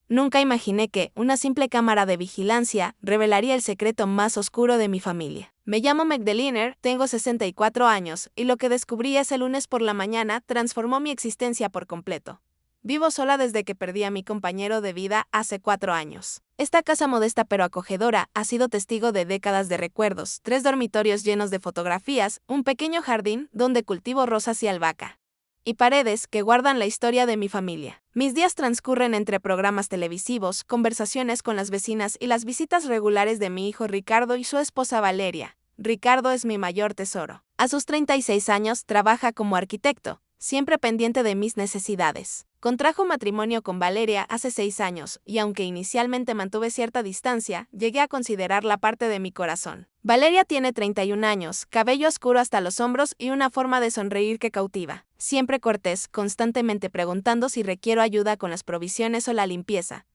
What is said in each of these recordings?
Nunca imaginé que una simple cámara de vigilancia revelaría el secreto más oscuro de mi familia. Me llamo Magdalena, tengo 64 años, y lo que descubrí ese lunes por la mañana transformó mi existencia por completo. Vivo sola desde que perdí a mi compañero de vida hace 4 años. Esta casa modesta pero acogedora ha sido testigo de décadas de recuerdos, 3 dormitorios llenos de fotografías, un pequeño jardín donde cultivo rosas y albahaca, y paredes que guardan la historia de mi familia. Mis días transcurren entre programas televisivos, conversaciones con las vecinas y las visitas regulares de mi hijo Ricardo y su esposa Valeria. Ricardo es mi mayor tesoro. A sus 36 años trabaja como arquitecto, siempre pendiente de mis necesidades. Contrajo matrimonio con Valeria hace 6 años, y aunque inicialmente mantuve cierta distancia, llegué a considerarla parte de mi corazón. Valeria tiene 31 años, cabello oscuro hasta los hombros y una forma de sonreír que cautiva. Siempre cortés, constantemente preguntando si requiero ayuda con las provisiones o la limpieza.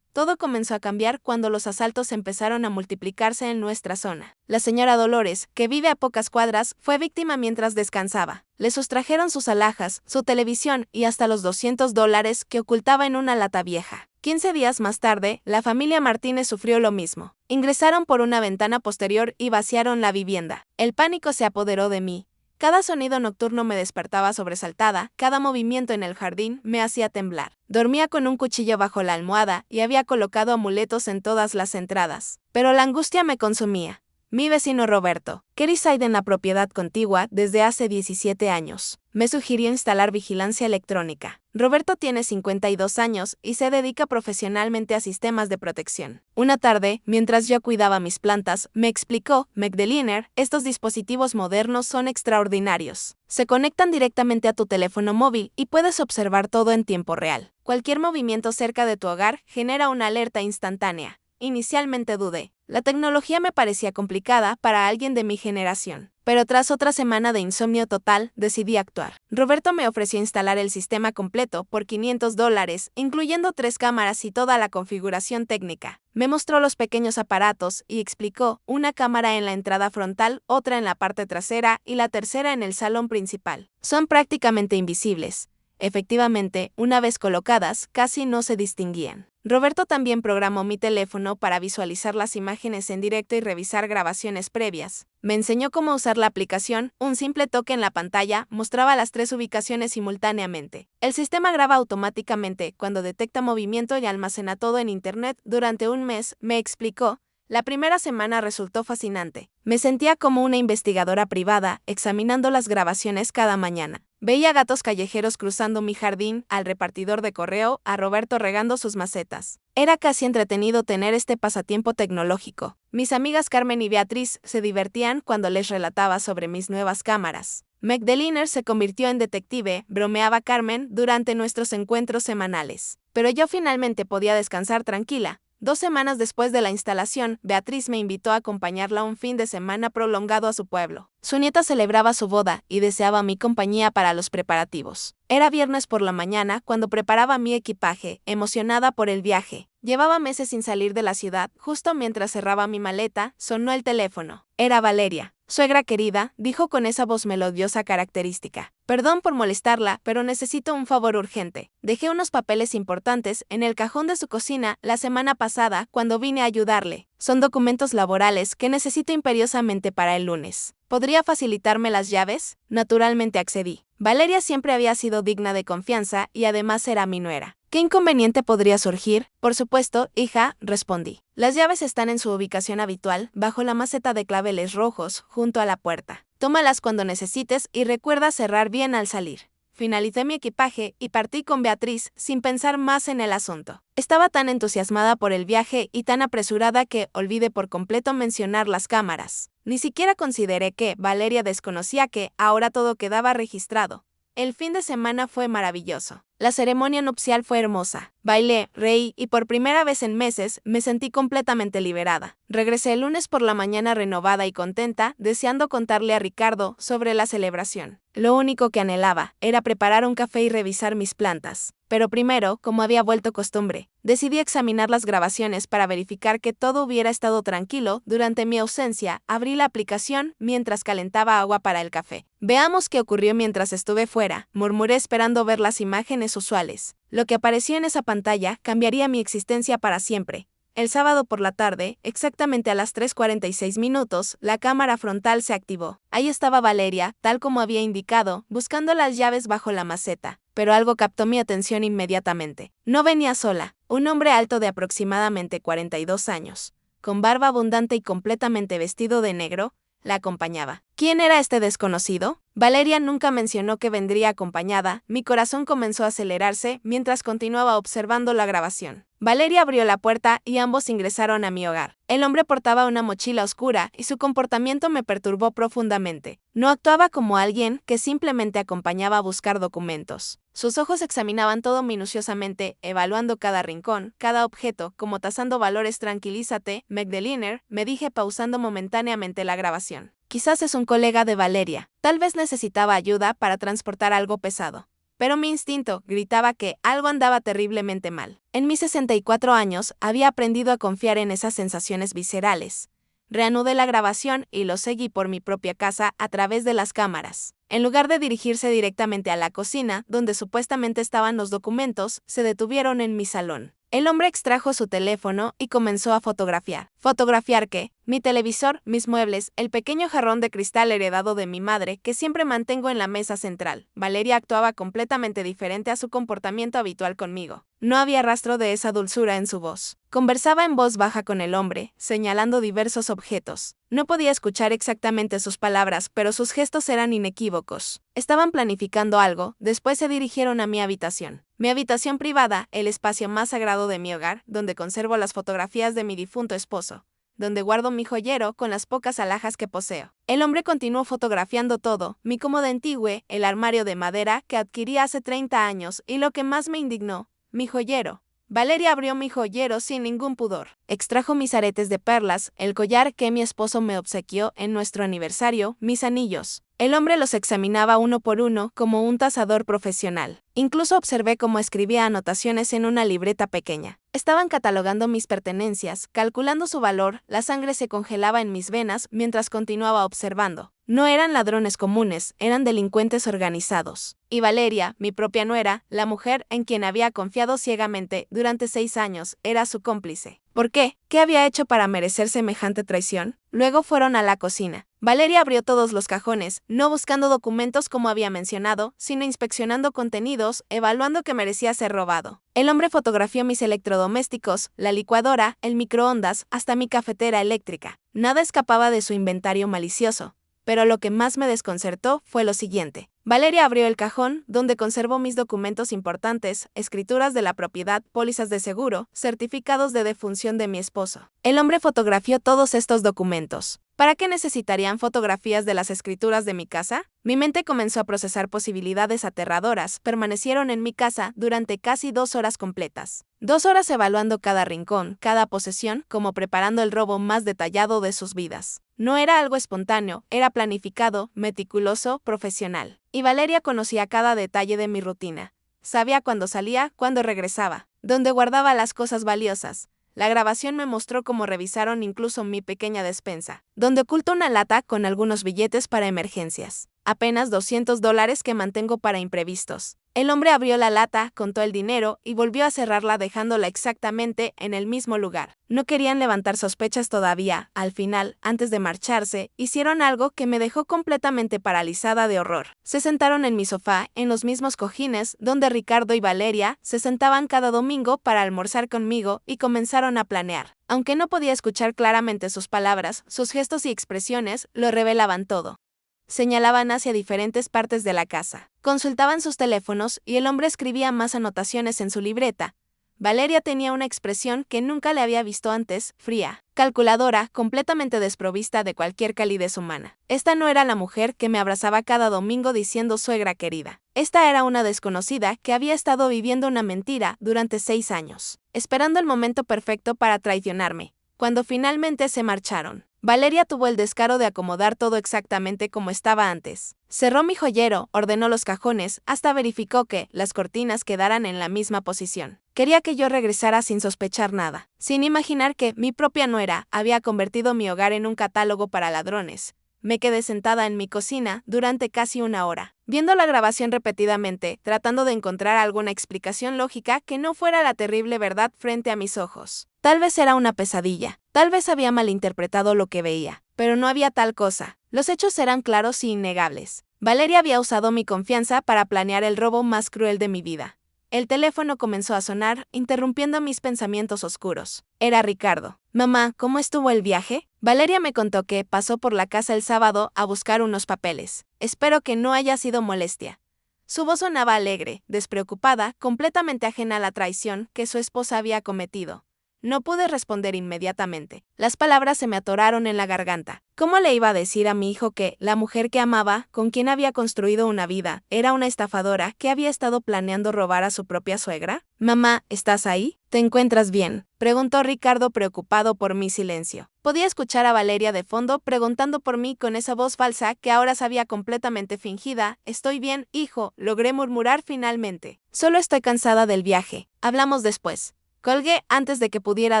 Todo comenzó a cambiar cuando los asaltos empezaron a multiplicarse en nuestra zona. La señora Dolores, que vive a pocas cuadras, fue víctima mientras descansaba. Le sustrajeron sus alhajas, su televisión y hasta los $200 que ocultaba en una lata vieja. 15 días más tarde, la familia Martínez sufrió lo mismo. Ingresaron por una ventana posterior y vaciaron la vivienda. El pánico se apoderó de mí. Cada sonido nocturno me despertaba sobresaltada, cada movimiento en el jardín me hacía temblar. Dormía con un cuchillo bajo la almohada y había colocado amuletos en todas las entradas. Pero la angustia me consumía. Mi vecino Roberto, que reside en la propiedad contigua desde hace 17 años, me sugirió instalar vigilancia electrónica. Roberto tiene 52 años y se dedica profesionalmente a sistemas de protección. Una tarde, mientras yo cuidaba mis plantas, me explicó: Magdalena, estos dispositivos modernos son extraordinarios. Se conectan directamente a tu teléfono móvil y puedes observar todo en tiempo real. Cualquier movimiento cerca de tu hogar genera una alerta instantánea. Inicialmente dudé. La tecnología me parecía complicada para alguien de mi generación. Pero tras otra semana de insomnio total, decidí actuar. Roberto me ofreció instalar el sistema completo por $500, incluyendo 3 cámaras y toda la configuración técnica. Me mostró los pequeños aparatos y explicó: una cámara en la entrada frontal, otra en la parte trasera y la tercera en el salón principal. Son prácticamente invisibles. Efectivamente, una vez colocadas, casi no se distinguían. Roberto también programó mi teléfono para visualizar las imágenes en directo y revisar grabaciones previas. Me enseñó cómo usar la aplicación. Un simple toque en la pantalla mostraba las 3 ubicaciones simultáneamente. El sistema graba automáticamente cuando detecta movimiento y almacena todo en Internet durante un mes, me explicó. La primera semana resultó fascinante. Me sentía como una investigadora privada, examinando las grabaciones cada mañana. Veía gatos callejeros cruzando mi jardín, al repartidor de correo, a Roberto regando sus macetas. Era casi entretenido tener este pasatiempo tecnológico. Mis amigas Carmen y Beatriz se divertían cuando les relataba sobre mis nuevas cámaras. Magdalena se convirtió en detective, bromeaba Carmen, durante nuestros encuentros semanales. Pero yo finalmente podía descansar tranquila. 2 semanas después de la instalación, Beatriz me invitó a acompañarla un fin de semana prolongado a su pueblo. Su nieta celebraba su boda y deseaba mi compañía para los preparativos. Era viernes por la mañana cuando preparaba mi equipaje, emocionada por el viaje. Llevaba meses sin salir de la ciudad. Justo mientras cerraba mi maleta, sonó el teléfono. Era Valeria. Suegra querida, dijo con esa voz melodiosa característica. Perdón por molestarla, pero necesito un favor urgente. Dejé unos papeles importantes en el cajón de su cocina la semana pasada cuando vine a ayudarle. Son documentos laborales que necesito imperiosamente para el lunes. ¿Podría facilitarme las llaves? Naturalmente accedí. Valeria siempre había sido digna de confianza y además era mi nuera. ¿Qué inconveniente podría surgir? Por supuesto, hija, respondí. Las llaves están en su ubicación habitual, bajo la maceta de claveles rojos, junto a la puerta. Tómalas cuando necesites y recuerda cerrar bien al salir. Finalicé mi equipaje y partí con Beatriz sin pensar más en el asunto. Estaba tan entusiasmada por el viaje y tan apresurada que olvidé por completo mencionar las cámaras. Ni siquiera consideré que Valeria desconocía que ahora todo quedaba registrado. El fin de semana fue maravilloso. La ceremonia nupcial fue hermosa. Bailé, reí y por primera vez en meses me sentí completamente liberada. Regresé el lunes por la mañana renovada y contenta, deseando contarle a Ricardo sobre la celebración. Lo único que anhelaba era preparar un café y revisar mis plantas. Pero primero, como había vuelto costumbre, decidí examinar las grabaciones para verificar que todo hubiera estado tranquilo. Durante mi ausencia, abrí la aplicación mientras calentaba agua para el café. Veamos qué ocurrió mientras estuve fuera, murmuré esperando ver las imágenes usuales. Lo que apareció en esa pantalla cambiaría mi existencia para siempre. El sábado por la tarde, exactamente a las 3:46 minutos, la cámara frontal se activó. Ahí estaba Valeria, tal como había indicado, buscando las llaves bajo la maceta. Pero algo captó mi atención inmediatamente. No venía sola. Un hombre alto de aproximadamente 42 años, con barba abundante y completamente vestido de negro, la acompañaba. ¿Quién era este desconocido? Valeria nunca mencionó que vendría acompañada. Mi corazón comenzó a acelerarse mientras continuaba observando la grabación. Valeria abrió la puerta y ambos ingresaron a mi hogar. El hombre portaba una mochila oscura y su comportamiento me perturbó profundamente. No actuaba como alguien que simplemente acompañaba a buscar documentos. Sus ojos examinaban todo minuciosamente, evaluando cada rincón, cada objeto, como tasando valores. Tranquilízate, Magdalena, me dije pausando momentáneamente la grabación. Quizás es un colega de Valeria. Tal vez necesitaba ayuda para transportar algo pesado. Pero mi instinto gritaba que algo andaba terriblemente mal. En mis 64 años había aprendido a confiar en esas sensaciones viscerales. Reanudé la grabación y lo seguí por mi propia casa a través de las cámaras. En lugar de dirigirse directamente a la cocina, donde supuestamente estaban los documentos, se detuvieron en mi salón. El hombre extrajo su teléfono y comenzó a fotografiar. ¿Fotografiar qué? Mi televisor, mis muebles, el pequeño jarrón de cristal heredado de mi madre que siempre mantengo en la mesa central. Valeria actuaba completamente diferente a su comportamiento habitual conmigo. No había rastro de esa dulzura en su voz. Conversaba en voz baja con el hombre, señalando diversos objetos. No podía escuchar exactamente sus palabras, pero sus gestos eran inequívocos. Estaban planificando algo, después se dirigieron a mi habitación. Mi habitación privada, el espacio más sagrado de mi hogar, donde conservo las fotografías de mi difunto esposo, donde guardo mi joyero con las pocas alhajas que poseo. El hombre continuó fotografiando todo, mi cómoda antigua, el armario de madera que adquirí hace 30 años y lo que más me indignó, mi joyero. Valeria abrió mi joyero sin ningún pudor. Extrajo mis aretes de perlas, el collar que mi esposo me obsequió en nuestro aniversario, mis anillos. El hombre los examinaba uno por uno como un tasador profesional. Incluso observé cómo escribía anotaciones en una libreta pequeña. Estaban catalogando mis pertenencias, calculando su valor, la sangre se congelaba en mis venas mientras continuaba observando. No eran ladrones comunes, eran delincuentes organizados. Y Valeria, mi propia nuera, la mujer en quien había confiado ciegamente durante 6 años, era su cómplice. ¿Por qué? ¿Qué había hecho para merecer semejante traición? Luego fueron a la cocina. Valeria abrió todos los cajones, no buscando documentos como había mencionado, sino inspeccionando contenidos, evaluando que merecía ser robado. El hombre fotografió mis electrodomésticos, la licuadora, el microondas, hasta mi cafetera eléctrica. Nada escapaba de su inventario malicioso. Pero lo que más me desconcertó fue lo siguiente. Valeria abrió el cajón, donde conservó mis documentos importantes, escrituras de la propiedad, pólizas de seguro, certificados de defunción de mi esposo. El hombre fotografió todos estos documentos. ¿Para qué necesitarían fotografías de las escrituras de mi casa? Mi mente comenzó a procesar posibilidades aterradoras. Permanecieron en mi casa durante casi 2 horas completas. 2 horas evaluando cada rincón, cada posesión, como preparando el robo más detallado de sus vidas. No era algo espontáneo, era planificado, meticuloso, profesional. Y Valeria conocía cada detalle de mi rutina. Sabía cuándo salía, cuándo regresaba, dónde guardaba las cosas valiosas. La grabación me mostró cómo revisaron incluso mi pequeña despensa, donde oculto una lata con algunos billetes para emergencias. Apenas $200 que mantengo para imprevistos. El hombre abrió la lata, contó el dinero y volvió a cerrarla dejándola exactamente en el mismo lugar. No querían levantar sospechas todavía. Al final, antes de marcharse, hicieron algo que me dejó completamente paralizada de horror. Se sentaron en mi sofá, en los mismos cojines donde Ricardo y Valeria se sentaban cada domingo para almorzar conmigo y comenzaron a planear. Aunque no podía escuchar claramente sus palabras, sus gestos y expresiones lo revelaban todo. Señalaban hacia diferentes partes de la casa. Consultaban sus teléfonos y el hombre escribía más anotaciones en su libreta. Valeria tenía una expresión que nunca le había visto antes, fría, calculadora, completamente desprovista de cualquier calidez humana. Esta no era la mujer que me abrazaba cada domingo diciendo suegra querida. Esta era una desconocida que había estado viviendo una mentira durante 6 años, esperando el momento perfecto para traicionarme. Cuando finalmente se marcharon, Valeria tuvo el descaro de acomodar todo exactamente como estaba antes. Cerró mi joyero, ordenó los cajones, hasta verificó que las cortinas quedaran en la misma posición. Quería que yo regresara sin sospechar nada, sin imaginar que mi propia nuera había convertido mi hogar en un catálogo para ladrones. Me quedé sentada en mi cocina durante casi 1 hora, viendo la grabación repetidamente, tratando de encontrar alguna explicación lógica que no fuera la terrible verdad frente a mis ojos. Tal vez era una pesadilla, tal vez había malinterpretado lo que veía, pero no había tal cosa. Los hechos eran claros y innegables. Valeria había usado mi confianza para planear el robo más cruel de mi vida. El teléfono comenzó a sonar, interrumpiendo mis pensamientos oscuros. Era Ricardo. Mamá, ¿cómo estuvo el viaje? Valeria me contó que pasó por la casa el sábado a buscar unos papeles. Espero que no haya sido molestia. Su voz sonaba alegre, despreocupada, completamente ajena a la traición que su esposa había cometido. No pude responder inmediatamente. Las palabras se me atoraron en la garganta. ¿Cómo le iba a decir a mi hijo que la mujer que amaba, con quien había construido una vida, era una estafadora que había estado planeando robar a su propia suegra? Mamá, ¿estás ahí? ¿Te encuentras bien?, preguntó Ricardo preocupado por mi silencio. Podía escuchar a Valeria de fondo preguntando por mí con esa voz falsa que ahora sabía completamente fingida. Estoy bien, hijo, logré murmurar finalmente. Solo estoy cansada del viaje. Hablamos después. Colgué antes de que pudiera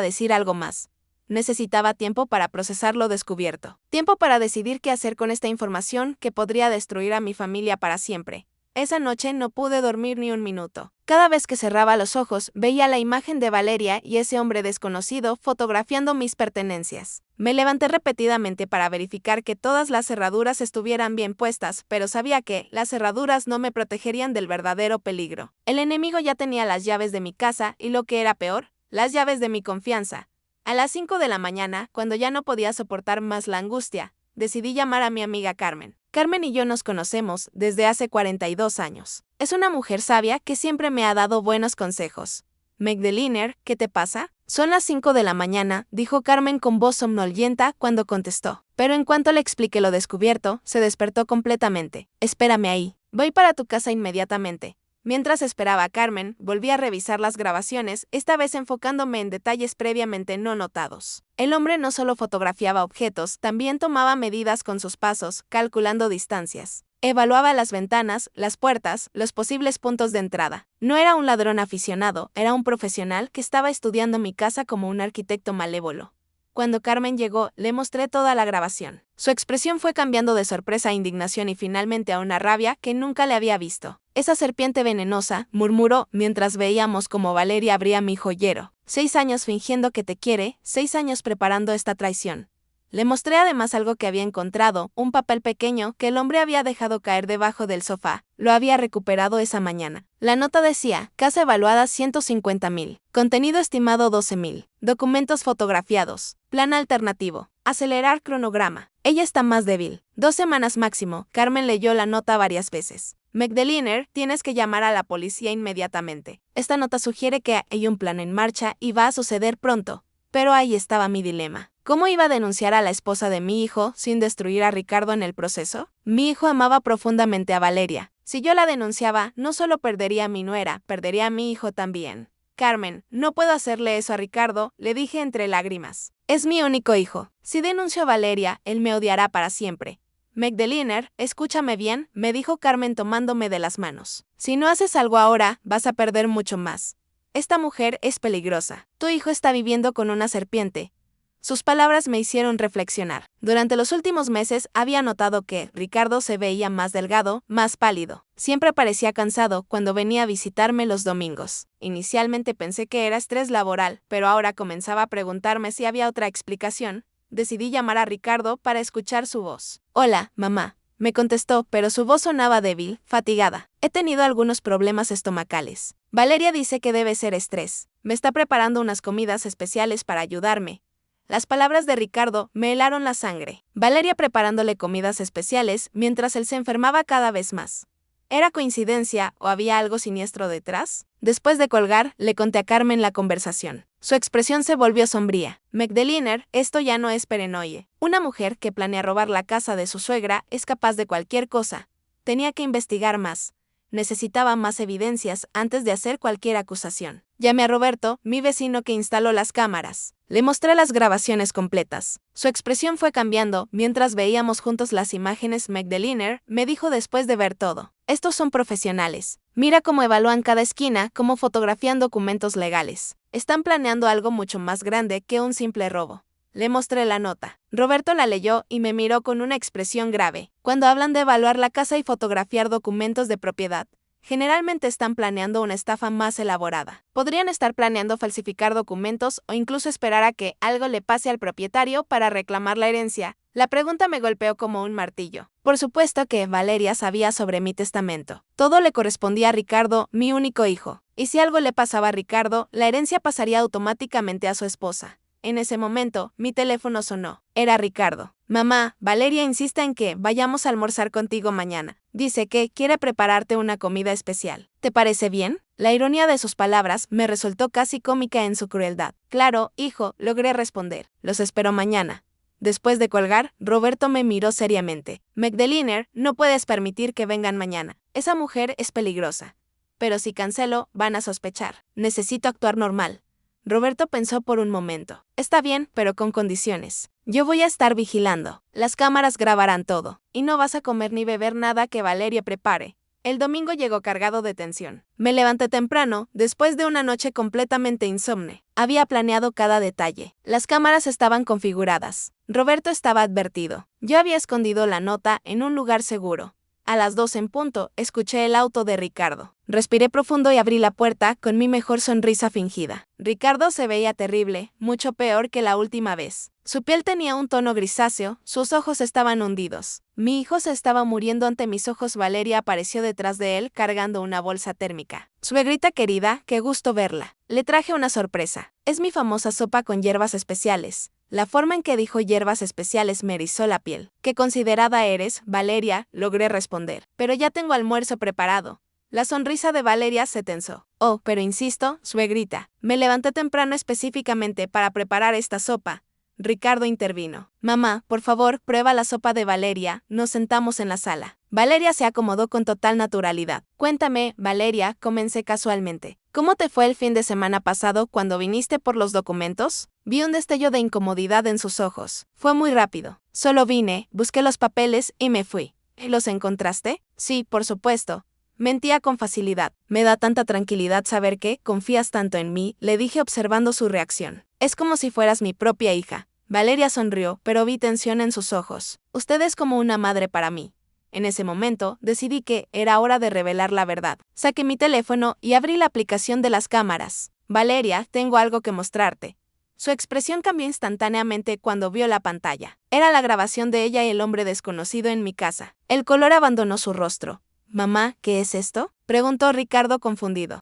decir algo más. Necesitaba tiempo para procesar lo descubierto. Tiempo para decidir qué hacer con esta información que podría destruir a mi familia para siempre. Esa noche no pude dormir ni un minuto. Cada vez que cerraba los ojos, veía la imagen de Valeria y ese hombre desconocido fotografiando mis pertenencias. Me levanté repetidamente para verificar que todas las cerraduras estuvieran bien puestas, pero sabía que las cerraduras no me protegerían del verdadero peligro. El enemigo ya tenía las llaves de mi casa y, lo que era peor, las llaves de mi confianza. A las 5 de la mañana, cuando ya no podía soportar más la angustia, decidí llamar a mi amiga Carmen. Carmen y yo nos conocemos desde hace 42 años. Es una mujer sabia que siempre me ha dado buenos consejos. Magdalena, ¿qué te pasa? Son las 5 de la mañana, dijo Carmen con voz somnolienta cuando contestó. Pero en cuanto le expliqué lo descubierto, se despertó completamente. Espérame ahí. Voy para tu casa inmediatamente. Mientras esperaba a Carmen, volví a revisar las grabaciones, esta vez enfocándome en detalles previamente no notados. El hombre no solo fotografiaba objetos, también tomaba medidas con sus pasos, calculando distancias. Evaluaba las ventanas, las puertas, los posibles puntos de entrada. No era un ladrón aficionado, era un profesional que estaba estudiando mi casa como un arquitecto malévolo. Cuando Carmen llegó, le mostré toda la grabación. Su expresión fue cambiando de sorpresa a indignación y finalmente a una rabia que nunca le había visto. Esa serpiente venenosa, murmuró mientras veíamos cómo Valeria abría mi joyero. 6 años fingiendo que te quiere, 6 años preparando esta traición. Le mostré además algo que había encontrado, un papel pequeño que el hombre había dejado caer debajo del sofá. Lo había recuperado esa mañana. La nota decía, casa evaluada 150,000, contenido estimado 12,000, documentos fotografiados, plan alternativo, acelerar cronograma. Ella está más débil. 2 semanas máximo. Carmen leyó la nota varias veces. Magdalena, tienes que llamar a la policía inmediatamente. Esta nota sugiere que hay un plan en marcha y va a suceder pronto. Pero ahí estaba mi dilema. ¿Cómo iba a denunciar a la esposa de mi hijo sin destruir a Ricardo en el proceso? Mi hijo amaba profundamente a Valeria. Si yo la denunciaba, no solo perdería a mi nuera, perdería a mi hijo también. Carmen, no puedo hacerle eso a Ricardo, le dije entre lágrimas. Es mi único hijo. Si denuncio a Valeria, él me odiará para siempre. Magdalena, escúchame bien, me dijo Carmen tomándome de las manos. Si no haces algo ahora, vas a perder mucho más. Esta mujer es peligrosa. Tu hijo está viviendo con una serpiente. Sus palabras me hicieron reflexionar. Durante los últimos meses había notado que Ricardo se veía más delgado, más pálido. Siempre parecía cansado cuando venía a visitarme los domingos. Inicialmente pensé que era estrés laboral, pero ahora comenzaba a preguntarme si había otra explicación. Decidí llamar a Ricardo para escuchar su voz. Hola, mamá. Me contestó, pero su voz sonaba débil, fatigada. He tenido algunos problemas estomacales. Valeria dice que debe ser estrés. Me está preparando unas comidas especiales para ayudarme. Las palabras de Ricardo me helaron la sangre. Valeria preparándole comidas especiales mientras él se enfermaba cada vez más. ¿Era coincidencia o había algo siniestro detrás? Después de colgar, le conté a Carmen la conversación. Su expresión se volvió sombría. Magdalena, esto ya no es paranoia. Una mujer que planea robar la casa de su suegra es capaz de cualquier cosa. Tenía que investigar más. Necesitaba más evidencias antes de hacer cualquier acusación. Llamé a Roberto, mi vecino que instaló las cámaras. Le mostré las grabaciones completas. Su expresión fue cambiando mientras veíamos juntos las imágenes. Magdalena me dijo después de ver todo. Estos son profesionales. Mira cómo evalúan cada esquina, cómo fotografían documentos legales. Están planeando algo mucho más grande que un simple robo. Le mostré la nota. Roberto la leyó y me miró con una expresión grave. Cuando hablan de evaluar la casa y fotografiar documentos de propiedad, generalmente están planeando una estafa más elaborada. Podrían estar planeando falsificar documentos o incluso esperar a que algo le pase al propietario para reclamar la herencia. La pregunta me golpeó como un martillo. Por supuesto que Valeria sabía sobre mi testamento. Todo le correspondía a Ricardo, mi único hijo. Y si algo le pasaba a Ricardo, la herencia pasaría automáticamente a su esposa. En ese momento, mi teléfono sonó. Era Ricardo. Mamá, Valeria insiste en que vayamos a almorzar contigo mañana. Dice que quiere prepararte una comida especial. ¿Te parece bien? La ironía de sus palabras me resultó casi cómica en su crueldad. Claro, hijo, logré responder. Los espero mañana. Después de colgar, Roberto me miró seriamente. Magdalena, no puedes permitir que vengan mañana. Esa mujer es peligrosa. Pero si cancelo, van a sospechar. Necesito actuar normal. Roberto pensó por un momento. Está bien, pero con condiciones. Yo voy a estar vigilando. Las cámaras grabarán todo. Y no vas a comer ni beber nada que Valeria prepare. El domingo llegó cargado de tensión. Me levanté temprano, después de una noche completamente insomne. Había planeado cada detalle. Las cámaras estaban configuradas. Roberto estaba advertido. Yo había escondido la nota en un lugar seguro. A las 2 en punto, escuché el auto de Ricardo. Respiré profundo y abrí la puerta con mi mejor sonrisa fingida. Ricardo se veía terrible, mucho peor que la última vez. Su piel tenía un tono grisáceo, sus ojos estaban hundidos. Mi hijo se estaba muriendo ante mis ojos. Valeria apareció detrás de él cargando una bolsa térmica. Suegrita querida, qué gusto verla. Le traje una sorpresa. Es mi famosa sopa con hierbas especiales. La forma en que dijo hierbas especiales me erizó la piel. ¿Qué considerada eres, Valeria?, logré responder. Pero ya tengo almuerzo preparado. La sonrisa de Valeria se tensó. Oh, pero insisto, suegrita. Me levanté temprano específicamente para preparar esta sopa. Ricardo intervino. Mamá, por favor, prueba la sopa de Valeria. Nos sentamos en la sala. Valeria se acomodó con total naturalidad. Cuéntame, Valeria, comencé casualmente. ¿Cómo te fue el fin de semana pasado cuando viniste por los documentos? Vi un destello de incomodidad en sus ojos. Fue muy rápido. Solo vine, busqué los papeles y me fui. ¿Los encontraste? Sí, por supuesto. Mentía con facilidad. Me da tanta tranquilidad saber que confías tanto en mí, le dije observando su reacción. Es como si fueras mi propia hija. Valeria sonrió, pero vi tensión en sus ojos. Usted es como una madre para mí. En ese momento, decidí que era hora de revelar la verdad. Saqué mi teléfono y abrí la aplicación de las cámaras. Valeria, tengo algo que mostrarte. Su expresión cambió instantáneamente cuando vio la pantalla. Era la grabación de ella y el hombre desconocido en mi casa. El color abandonó su rostro. Mamá, ¿qué es esto?, preguntó Ricardo confundido.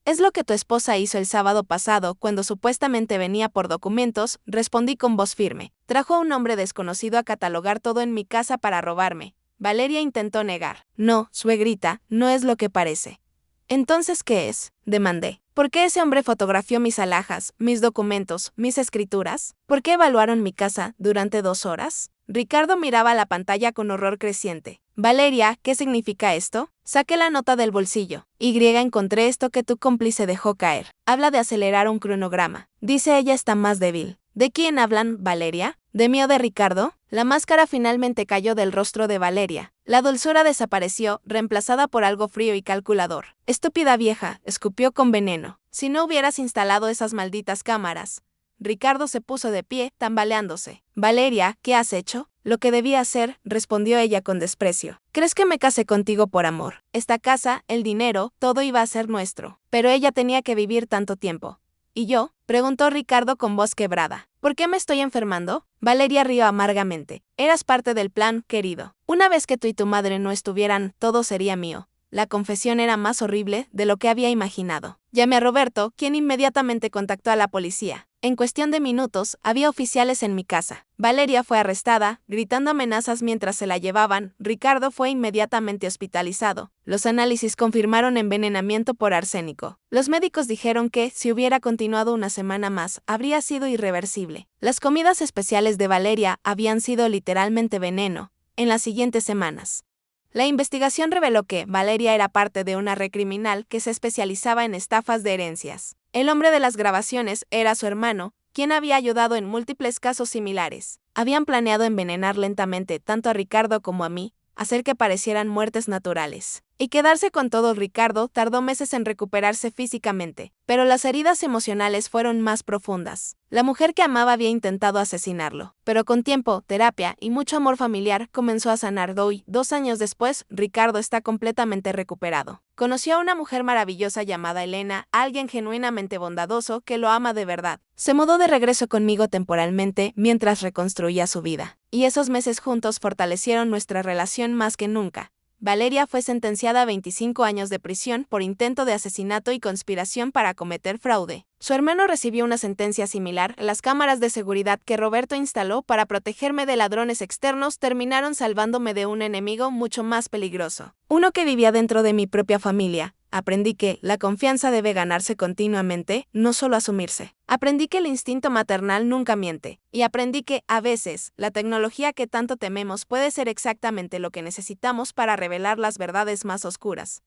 Es lo que tu esposa hizo el sábado pasado cuando supuestamente venía por documentos, respondí con voz firme. Trajo a un hombre desconocido a catalogar todo en mi casa para robarme. Valeria intentó negar. No, suegrita, no es lo que parece. ¿Entonces qué es?, demandé. ¿Por qué ese hombre fotografió mis alhajas, mis documentos, mis escrituras? ¿Por qué evaluaron mi casa durante 2 horas? Ricardo miraba la pantalla con horror creciente. Valeria, ¿qué significa esto? Saqué la nota del bolsillo. Encontré esto que tu cómplice dejó caer. Habla de acelerar un cronograma. Dice ella está más débil. ¿De quién hablan, Valeria? ¿De mí o de Ricardo? La máscara finalmente cayó del rostro de Valeria. La dulzura desapareció, reemplazada por algo frío y calculador. Estúpida vieja, escupió con veneno. Si no hubieras instalado esas malditas cámaras. Ricardo se puso de pie, tambaleándose. Valeria, ¿qué has hecho? Lo que debía hacer, respondió ella con desprecio. ¿Crees que me casé contigo por amor? Esta casa, el dinero, todo iba a ser nuestro. Pero ella tenía que vivir tanto tiempo. ¿Y yo?, preguntó Ricardo con voz quebrada. ¿Por qué me estoy enfermando? Valeria rió amargamente. Eras parte del plan, querido. Una vez que tú y tu madre no estuvieran, todo sería mío. La confesión era más horrible de lo que había imaginado. Llamé a Roberto, quien inmediatamente contactó a la policía. En cuestión de minutos, había oficiales en mi casa. Valeria fue arrestada, gritando amenazas mientras se la llevaban. Ricardo fue inmediatamente hospitalizado. Los análisis confirmaron envenenamiento por arsénico. Los médicos dijeron que, si hubiera continuado una semana más, habría sido irreversible. Las comidas especiales de Valeria habían sido literalmente veneno. En las siguientes semanas, la investigación reveló que Valeria era parte de una red criminal que se especializaba en estafas de herencias. El hombre de las grabaciones era su hermano, quien había ayudado en múltiples casos similares. Habían planeado envenenar lentamente tanto a Ricardo como a mí, hacer que parecieran muertes naturales. Y quedarse con todo. Ricardo tardó meses en recuperarse físicamente, pero las heridas emocionales fueron más profundas. La mujer que amaba había intentado asesinarlo, pero con tiempo, terapia y mucho amor familiar comenzó a sanar. Hoy, 2 años después, Ricardo está completamente recuperado. Conoció a una mujer maravillosa llamada Elena, alguien genuinamente bondadoso que lo ama de verdad. Se mudó de regreso conmigo temporalmente mientras reconstruía su vida. Y esos meses juntos fortalecieron nuestra relación más que nunca. Valeria fue sentenciada a 25 años de prisión por intento de asesinato y conspiración para cometer fraude. Su hermano recibió una sentencia similar. Las cámaras de seguridad que Roberto instaló para protegerme de ladrones externos terminaron salvándome de un enemigo mucho más peligroso. Uno que vivía dentro de mi propia familia. Aprendí que la confianza debe ganarse continuamente, no solo asumirse. Aprendí que el instinto maternal nunca miente. Y aprendí que, a veces, la tecnología que tanto tememos puede ser exactamente lo que necesitamos para revelar las verdades más oscuras.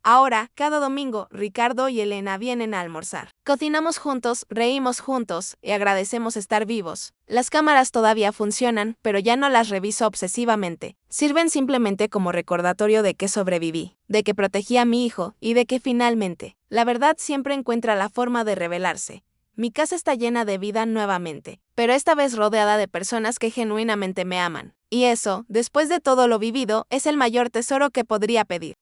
Ahora, cada domingo, Ricardo y Elena vienen a almorzar. Cocinamos juntos, reímos juntos y agradecemos estar vivos. Las cámaras todavía funcionan, pero ya no las reviso obsesivamente. Sirven simplemente como recordatorio de que sobreviví, de que protegí a mi hijo y de que finalmente, la verdad siempre encuentra la forma de revelarse. Mi casa está llena de vida nuevamente, pero esta vez rodeada de personas que genuinamente me aman. Y eso, después de todo lo vivido, es el mayor tesoro que podría pedir.